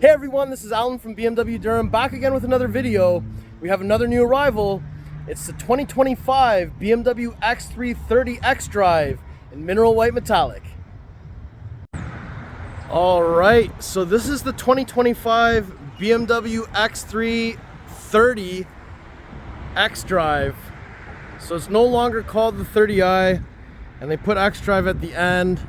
Hey everyone, this is Alan from BMW Durham, back again with another video. We have another new arrival. It's the 2025 BMW X3 30 xDrive in mineral white metallic. Alright, so this is the 2025 BMW X3 30 xDrive. So it's no longer called the 30i, and they put xDrive at the end.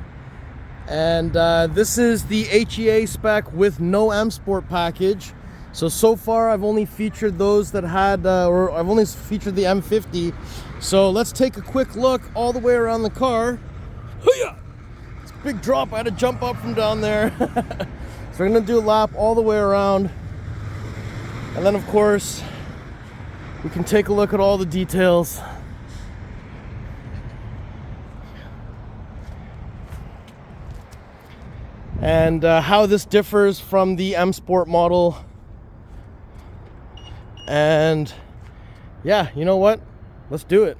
And this is the HEA spec with no M Sport package. So far I've only featured those that had, or I've only featured the M50. So let's take a quick look all the way around the car. It's a big drop, I had to jump up from down there. So we're gonna do a lap all the way around. And then of course, we can take a look at all the details. And how this differs from the M Sport model. And yeah, you know what? Let's do it.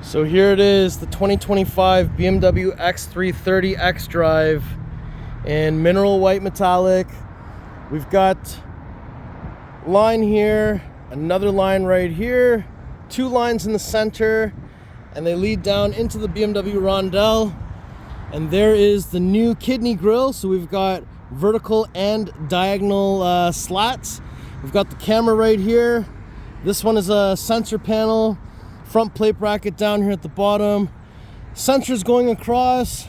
So here it is, the 2025 BMW X3 30 xDrive in mineral white metallic. We've got a line here, another line right here, two lines in the center, and they lead down into the BMW rondelle. And there is the new kidney grille. So we've got vertical and diagonal slats. We've got the camera right here. This one is a sensor panel, front plate bracket down here at the bottom, sensors going across,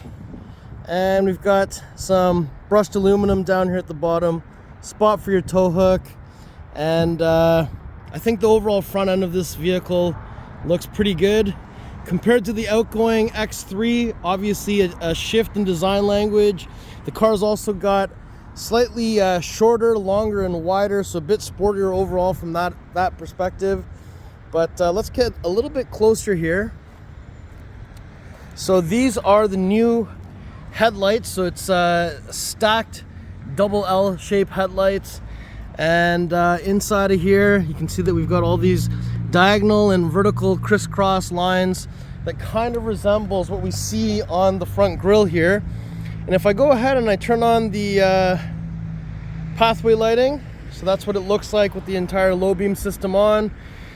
and we've got some brushed aluminum down here at the bottom, spot for your tow hook. And I think the overall front end of this vehicle looks pretty good. Compared to the outgoing X3, obviously a shift in design language. The car's also got slightly shorter, longer, and wider, so a bit sportier overall from that perspective. But let's get a little bit closer here. So these are the new headlights. So it's stacked double L-shaped headlights. And inside of here, you can see that we've got all these diagonal and vertical crisscross lines that kind of resembles what we see on the front grille here. And if I go ahead and I turn on the pathway lighting, so that's what it looks like with the entire low beam system on.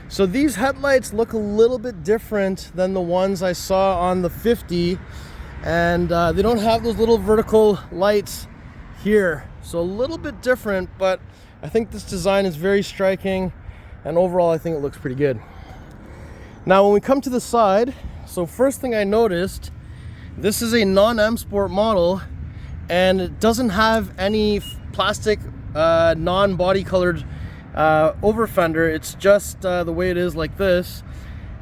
So these headlights look a little bit different than the ones I saw on the 50, and they don't have those little vertical lights here. So a little bit different, but I think this design is very striking. And overall, I think it looks pretty good. Now, when we come to the side, so first thing I noticed, this is a non-M Sport model, and it doesn't have any plastic, non-body colored over fender. It's just the way it is like this.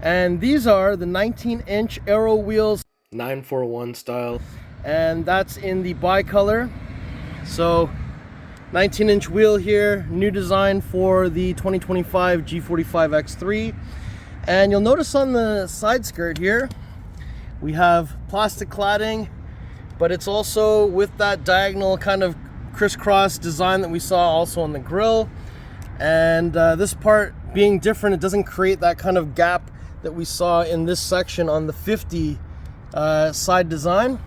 And these are the 19-inch Aero wheels, 941 style, and that's in the bi-color. So 19-inch wheel here, new design for the 2025 G45 X3. And you'll notice on the side skirt here, we have plastic cladding, but it's also with that diagonal kind of crisscross design that we saw also on the grille. And this part being different, it doesn't create that kind of gap that we saw in this section on the 50 side design.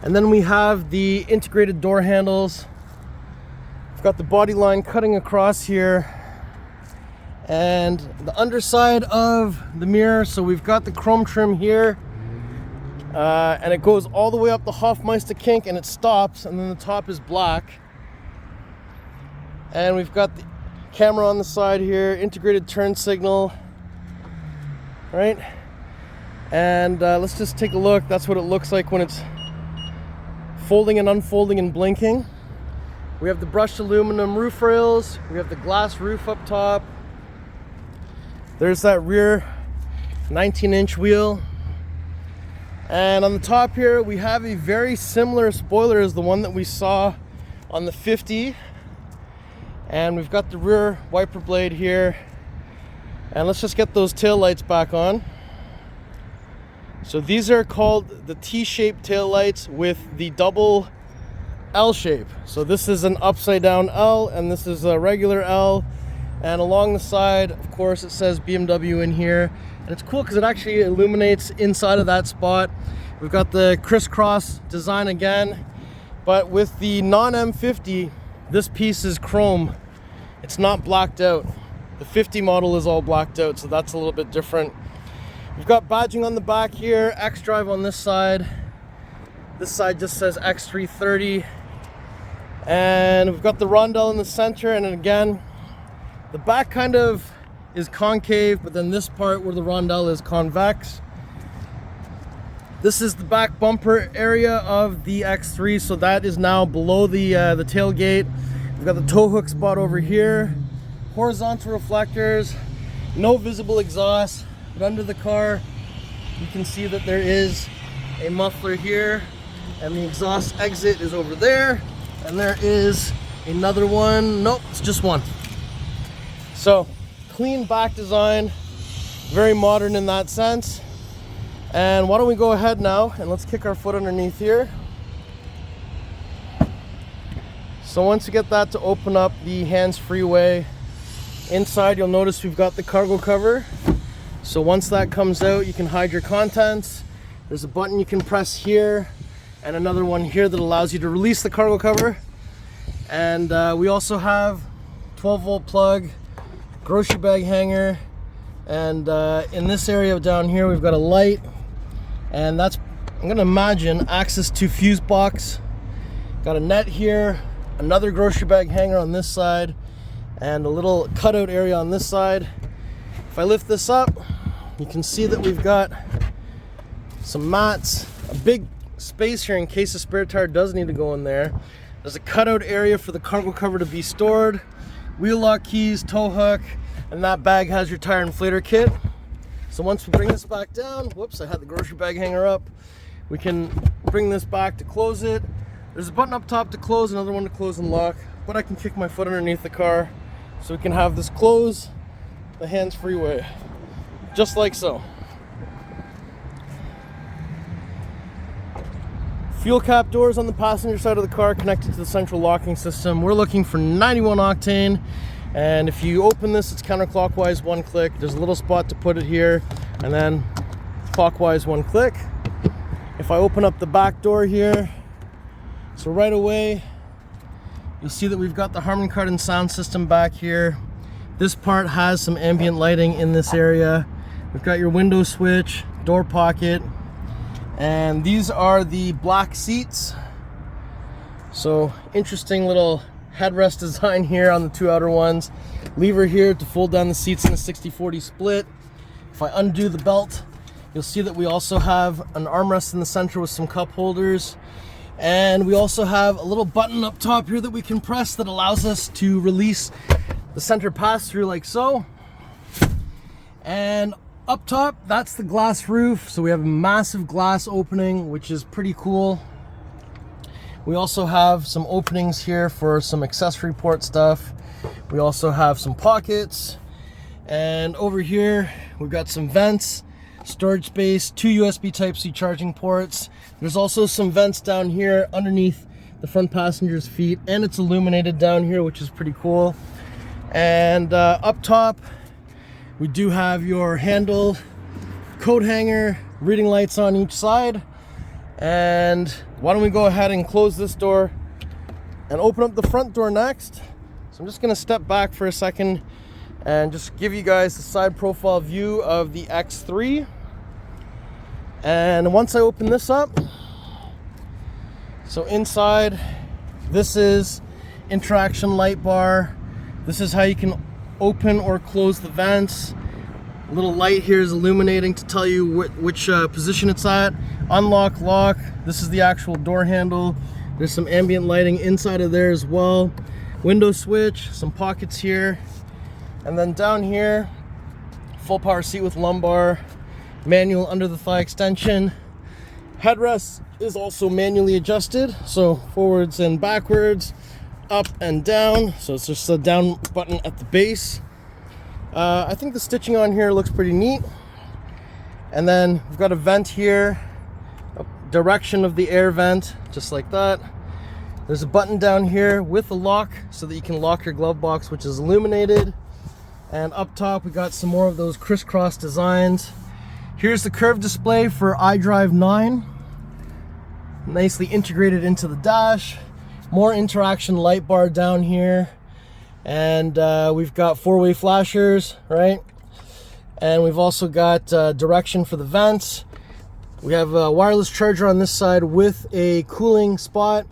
And then we have the integrated door handles. We've got the body line cutting across here, and the underside of the mirror. So we've got the chrome trim here, and it goes all the way up the Hofmeister kink, and it stops, and then the top is black. And we've got the camera on the side here, integrated turn signal, right? And let's just take a look. That's what it looks like when it's folding and unfolding and blinking. We have the brushed aluminum roof rails. We have the glass roof up top. There's that rear 19-inch wheel. And on the top here, we have a very similar spoiler as the one that we saw on the 50. And we've got the rear wiper blade here. And let's just get those tail lights back on. So these are called the T-shaped tail lights with the double L shape. So this is an upside down L, and this is a regular L. And along the side, of course, it says BMW in here. And it's cool because it actually illuminates inside of that spot. We've got the crisscross design again. But with the non-M50, this piece is chrome. It's not blacked out. The 50 model is all blacked out, so that's a little bit different. We've got badging on the back here, xDrive on this side. This side just says X330. And we've got the rondelle in the center, and then again, the back kind of is concave, but then this part where the rondelle is convex. This is the back bumper area of the X3, so that is now below the tailgate. We've got the tow hook spot over here, horizontal reflectors, no visible exhaust, but under the car you can see that there is a muffler here, and the exhaust exit is over there, and there is another one. Nope, it's just one. So clean back design, very modern in that sense. And why don't we go ahead now and let's kick our foot underneath here. So once you get that to open up the hands-free way, inside you'll notice we've got the cargo cover. So once that comes out, you can hide your contents. There's a button you can press here and another one here that allows you to release the cargo cover. And we also have 12-volt plug, grocery bag hanger, and in this area down here we've got a light, and that's, I'm gonna imagine, access to fuse box. Got a net here, another grocery bag hanger on this side, and a little cutout area on this side. If I lift this up, you can see that we've got some mats, a big space here in case the spare tire does need to go in there. There's a cutout area for the cargo cover to be stored, wheel lock keys, tow hook, and that bag has your tire inflator kit. So once we bring this back down, whoops, I had the grocery bag hanger up, we can bring this back to close it. There's a button up top to close, another one to close and lock, but I can kick my foot underneath the car so we can have this close the hands-free way, just like so. Fuel cap doors on the passenger side of the car connected to the central locking system. We're looking for 91 octane. And if you open this, it's counterclockwise, one click. There's a little spot to put it here, and then clockwise, one click. If I open up the back door here, so right away, you'll see that we've got the Harman Kardon sound system back here. This part has some ambient lighting in this area. We've got your window switch, door pocket, and these are the black seats. So interesting little headrest design here on the two outer ones. Lever here to fold down the seats in a 60-40 split. If I undo the belt, you'll see that we also have an armrest in the center with some cup holders. And we also have a little button up top here that we can press that allows us to release the center pass-through like so. And up top, that's the glass roof. So we have a massive glass opening, which is pretty cool. We also have some openings here for some accessory port stuff. We also have some pockets. And over here, we've got some vents, storage space, 2 USB Type-C charging ports. There's also some vents down here underneath the front passenger's feet, and it's illuminated down here, which is pretty cool. And up top, we do have your handle, coat hanger, reading lights on each side. And why don't we go ahead and close this door and open up the front door next. So I'm just going to step back for a second and just give you guys the side profile view of the X3. And once I open this up, so inside, this is interaction light bar. This is how you can open or close the vents. A little light here is illuminating to tell you which position it's at. Unlock, lock. This is the actual door handle. There's some ambient lighting inside of there as well. Window switch, some pockets here. And then down here, full power seat with lumbar, manual under the thigh extension. Headrest is also manually adjusted, so forwards and backwards, up and down. So it's just a down button at the base. I think the stitching on here looks pretty neat. And then we've got a vent here, a direction of the air vent, just like that. There's a button down here with a lock so that you can lock your glove box, which is illuminated. And up top, we got some more of those crisscross designs. Here's the curved display for iDrive 9. nicely integrated into the dash. More interaction light bar down here. And we've got 4-way flashers, right? And we've also got direction for the vents. We have a wireless charger on this side with a cooling spot.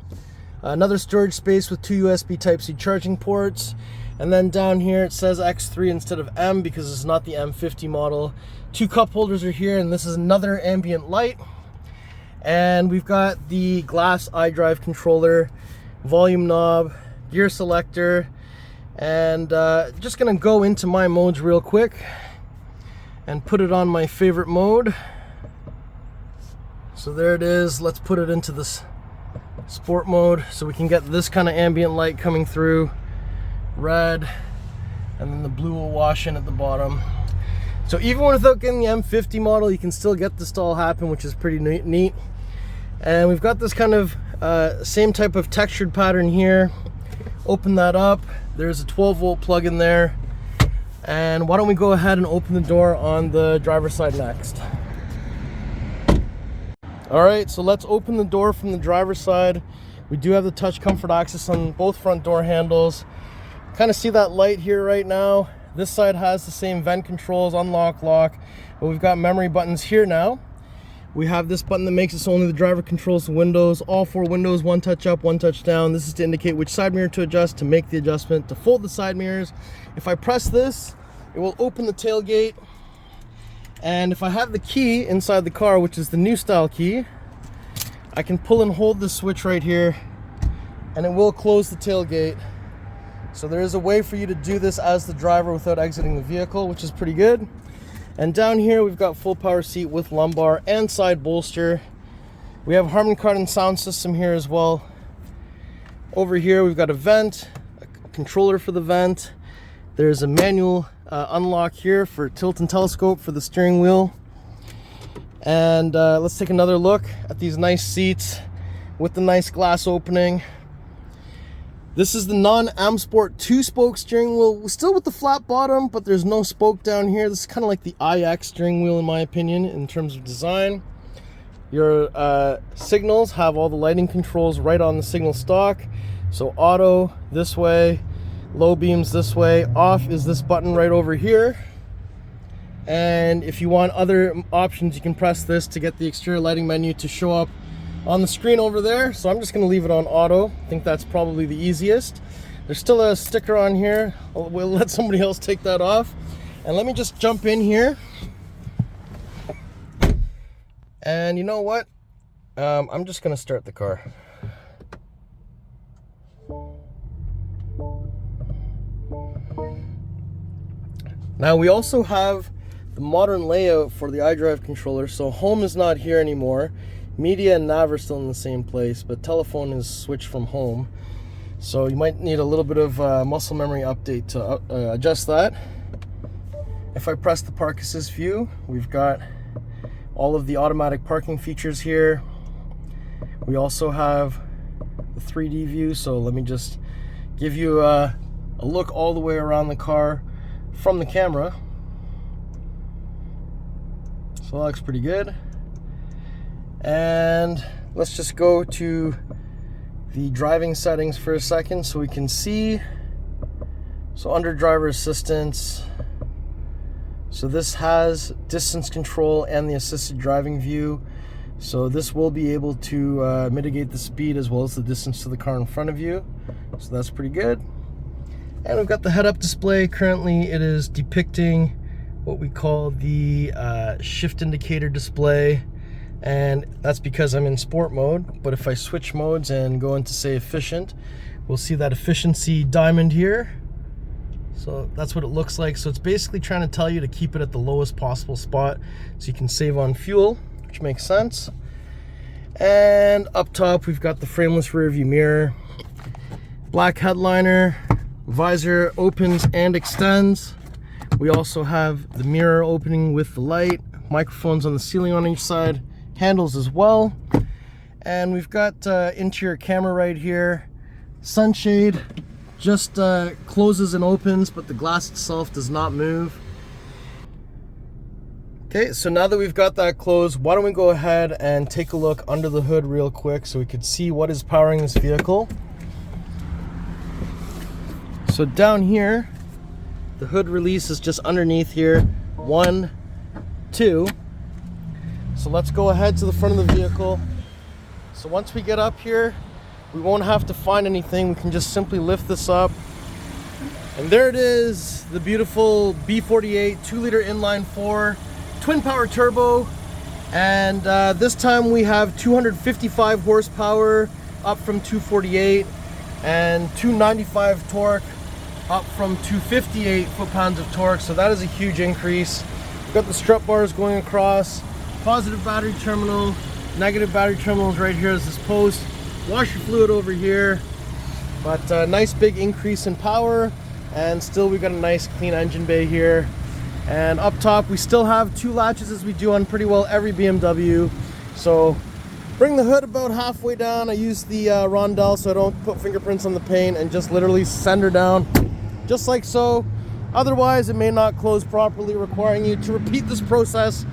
Another storage space with 2 USB Type-C charging ports. And then down here it says X3 instead of M because it's not the M50 model. 2 cup holders are here, and this is another ambient light. And we've got the glass iDrive controller, volume knob, gear selector, and just gonna go into my modes real quick and put it on my favorite mode. So there it is. Let's put it into this sport mode so we can get this kind of ambient light coming through, red, and then the blue will wash in at the bottom. So even without getting the M50 model, you can still get this to all happen, which is pretty neat. And we've got this kind of same type of textured pattern here. Open that up. There's a 12-volt plug in there. And why don't we go ahead and open the door on the driver's side next. All right, so let's open the door from the driver's side. We do have the touch comfort access on both front door handles. Kind of see that light here right now. This side has the same vent controls, unlock, lock, but we've got memory buttons here now. We have this button that makes it so only the driver controls the windows. All 4 windows, 1 touch up, 1 touch down. This is to indicate which side mirror to adjust, to make the adjustment, to fold the side mirrors. If I press this, it will open the tailgate. And if I have the key inside the car, which is the new style key, I can pull and hold the switch right here, and it will close the tailgate. So there is a way for you to do this as the driver without exiting the vehicle, which is pretty good. And down here we've got full power seat with lumbar and side bolster. We have Harman Kardon sound system here as well. Over here we've got a vent, a controller for the vent. There's a manual unlock here for tilt and telescope for the steering wheel. And let's take another look at these nice seats with the nice glass opening. This is the non-M Sport 2-spoke steering wheel, still with the flat bottom, but there's no spoke down here. This is kind of like the iX steering wheel in my opinion in terms of design. Your signals have all the lighting controls right on the signal stock. So auto this way, low beams this way, off is this button right over here. And if you want other options, you can press this to get the exterior lighting menu to show up on the screen over there. So I'm just going to leave it on auto. I think that's probably the easiest. There's still a sticker on here. We'll let somebody else take that off. And let me just jump in here. And you know what? I'm just going to start the car. Now we also have the modern layout for the iDrive controller. So home is not here anymore. Media and nav are still in the same place, but telephone is switched from home. So you might need a little bit of muscle memory update to adjust that. If I press the park assist view, we've got all of the automatic parking features here. We also have the 3D view, so let me just give you a look all the way around the car from the camera. So that looks pretty good. And let's just go to the driving settings for a second so we can see. So under driver assistance, so this has distance control and the assisted driving view. So this will be able to mitigate the speed as well as the distance to the car in front of you. So that's pretty good. And we've got the head-up display. Currently it is depicting what we call the shift indicator display. And that's because I'm in sport mode. But if I switch modes and go into, say, efficient, we'll see that efficiency diamond here. So that's what it looks like. So it's basically trying to tell you to keep it at the lowest possible spot so you can save on fuel, which makes sense. And up top, we've got the frameless rear view mirror, black headliner, visor opens and extends. We also have the mirror opening with the light, microphones on the ceiling on each side, handles as well. And we've got interior camera right here. Sunshade just closes and opens, but the glass itself does not move. Okay, so now that we've got that closed, why don't we go ahead and take a look under the hood real quick so we could see what is powering this vehicle. So down here, the hood release is just underneath here. 1, 2. So let's go ahead to the front of the vehicle. So once we get up here, we won't have to find anything. We can just simply lift this up. And there it is, the beautiful B48 2-liter inline-4 twin power turbo. And this time we have 255 horsepower up from 248 and 295 torque up from 258 foot-pounds of torque. So that is a huge increase. We've got the strut bars going across, positive battery terminal, negative battery terminals right here is this post, washer fluid over here, but a nice big increase in power, and still we've got a nice clean engine bay here. And up top we still have 2 latches as we do on pretty well every BMW. So bring the hood about halfway down. I use the rondelle so I don't put fingerprints on the paint, and just literally send her down just like so. Otherwise it may not close properly, requiring you to repeat this process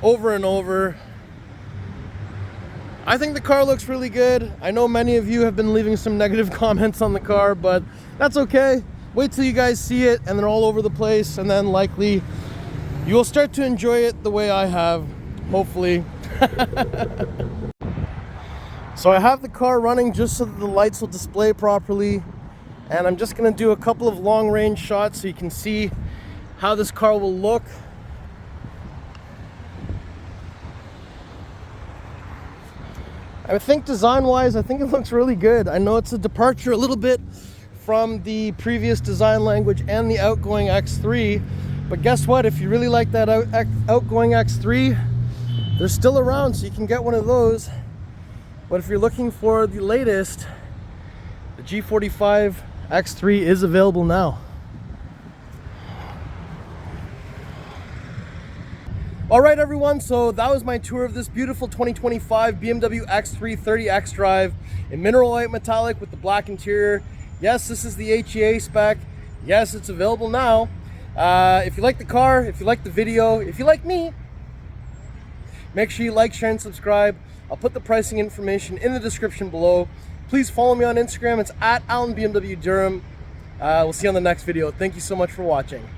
over and over. I think the car looks really good. I know many of you have been leaving some negative comments on the car, but that's okay. Wait till you guys see it and then all over the place, and then likely you will start to enjoy it the way I have, hopefully. So I have the car running just so that the lights will display properly, and I'm just going to do a couple of long range shots so you can see how this car will look. I think design wise, I think it looks really good. I know it's a departure a little bit from the previous design language and the outgoing X3, but guess what? If you really like that outgoing X3, they're still around, so you can get one of those. But if you're looking for the latest, the G45 X3 is available now. All right, everyone, so that was my tour of this beautiful 2025 BMW X3 30 xDrive in mineral white metallic with the black interior. Yes, this is the HEA spec. Yes, it's available now. If you like the car, if you like the video, if you like me, make sure you like, share, and subscribe. I'll put the pricing information in the description below. Please follow me on Instagram. It's @AlanBMW Durham. We'll see you on the next video. Thank you so much for watching.